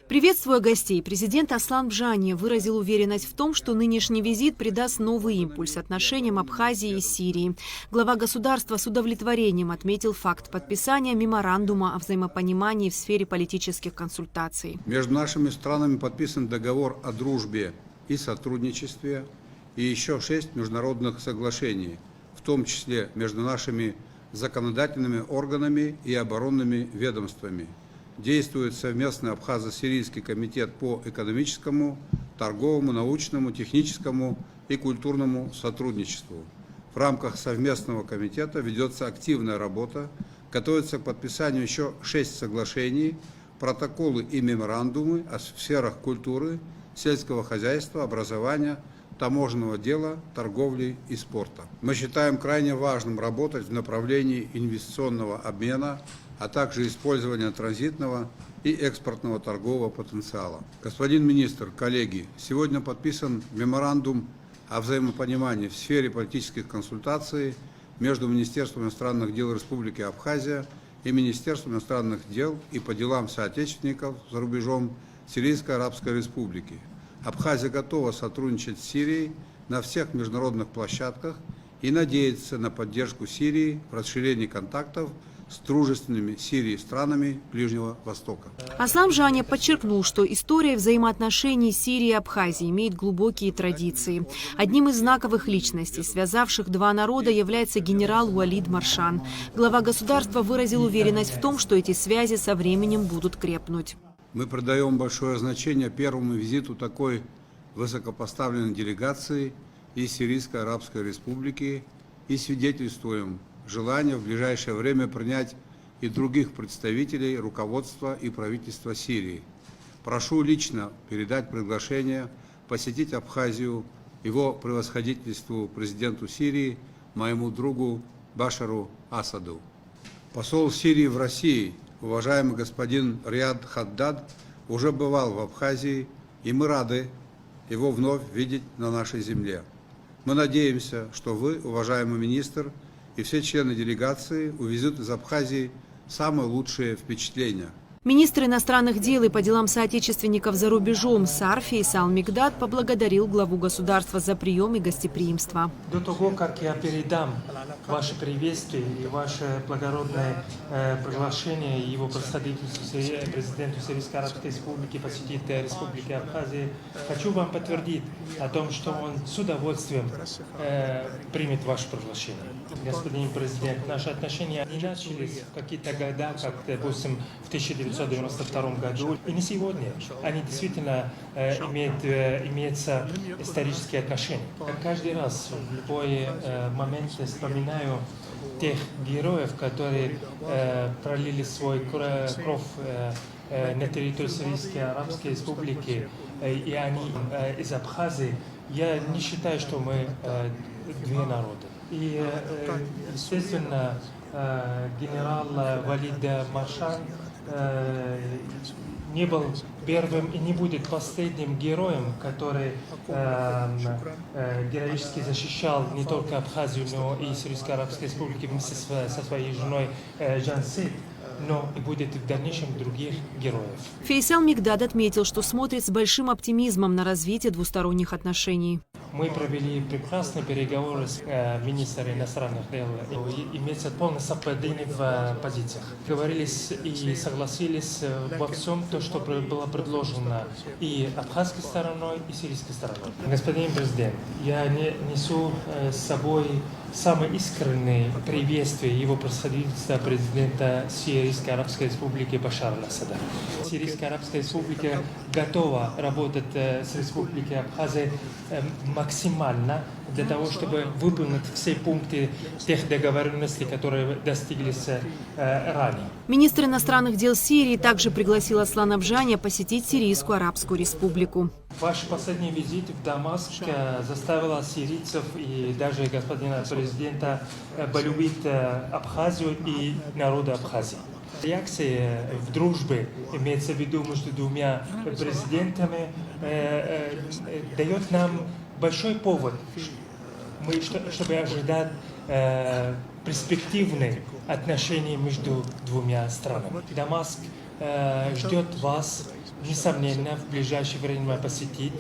Приветствуя гостей, президент Аслан Бжани выразил уверенность в том, что нынешний визит придаст новый импульс отношениям Абхазии и Сирии. Глава государства с удовлетворением отметил факт подписания меморандума о взаимопонимании в сфере политических консультаций. Между нашими странами подписан договор о дружбе и сотрудничестве и еще 6 международных соглашений, в том числе между нашими законодательными органами и оборонными ведомствами. Действует совместный Абхазо-Сирийский комитет по экономическому, торговому, научному, техническому и культурному сотрудничеству. В рамках совместного комитета ведется активная работа, готовится к подписанию еще 6 соглашений, протоколы и меморандумы о сферах культуры, сельского хозяйства, образования, таможенного дела, торговли и спорта. Мы считаем крайне важным работать в направлении инвестиционного обмена, а также использования транзитного и экспортного торгового потенциала. Господин министр, коллеги, сегодня подписан меморандум о взаимопонимании в сфере политических консультаций между Министерством иностранных дел Республики Абхазия и Министерством иностранных дел и по делам соотечественников за рубежом Сирийской Арабской Республики. Абхазия готова сотрудничать с Сирией на всех международных площадках и надеется на поддержку Сирии в расширении контактов с дружественными Сирии странами Ближнего Востока. Аслан Бжани подчеркнул, что история взаимоотношений Сирии и Абхазии имеет глубокие традиции. Одним из знаковых личностей, связавших два народа, является генерал Уалид Маршан. Глава государства выразил уверенность в том, что эти связи со временем будут крепнуть. Мы придаем большое значение первому визиту такой высокопоставленной делегации из Сирийской Арабской Республики и свидетельствуем желание в ближайшее время принять и других представителей руководства и правительства Сирии. Прошу лично передать приглашение посетить Абхазию его превосходительству президенту Сирии, моему другу Башару Асаду. Посол Сирии в России, уважаемый господин Риад Хаддад, уже бывал в Абхазии, и мы рады его вновь видеть на нашей земле. Мы надеемся, что вы, уважаемый министр, и все члены делегации увезут из Абхазии самые лучшие впечатления. Министр иностранных дел и по делам соотечественников за рубежом САР Фейсал Мигдад поблагодарил главу государства за прием и гостеприимство. До того, как я передам ваше приветствие и ваше благородное приглашение его превосходительству президенту Сирийской Арабской Республики посетить Республики Абхазии, хочу вам подтвердить о том, что он с удовольствием примет ваше приглашение. Господин президент, наши отношения не начались в какие-то года, как, допустим, в 1992 году, и не сегодня. Они действительно имеются исторические отношения. Каждый раз в любой момент вспоминаю тех героев, которые пролили свой кровь на территории Сирийской Арабской Республики, и они из Абхазии. Я не считаю, что мы две народы. И, естественно, генерал Уалид Маршан не был первым и не будет последним героем, который героически защищал не только Абхазию, но и Сирийскую Арабскую Республику вместе со своей женой Джансит, но и будет в дальнейшем других героев. Фейсал Мигдад отметил, что смотрит с большим оптимизмом на развитие двусторонних отношений. Мы провели прекрасные переговоры с министром иностранных дел. Имеется полное совпадение в позициях. Говорились и согласились во всем то, что было предложено и абхазской стороной, и сирийской стороной. Господин президент, я несу с собой самое искреннее приветствие его превосходительства президента Сирийской Арабской Республики Башара Асада. Сирийская Арабская Республика готова работать с Республикой Абхазия максимально для того, чтобы выполнить все пункты тех договоренностей, которые достиглись ранее. Министр иностранных дел Сирии также пригласил Аслана Бжани посетить Сирийскую Арабскую Республику. Ваш последний визит в Дамаск заставил сирийцев и даже господина президента полюбить Абхазию и народа Абхазии. Реакция в дружбе, имеется в виду между двумя президентами, дает нам большой повод, чтобы ожидать перспективные отношения между двумя странами. Дамаск ждет вас несомненно, в ближайшее время посетит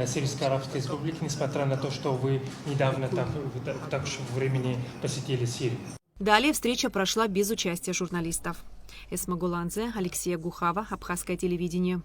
Сирийскую Арабскую Республику, несмотря на то, что вы недавно в таком времени посетили Сирию. Далее встреча прошла без участия журналистов. Эсма Гуланзе, Алексей Гухава, Абхазское телевидение.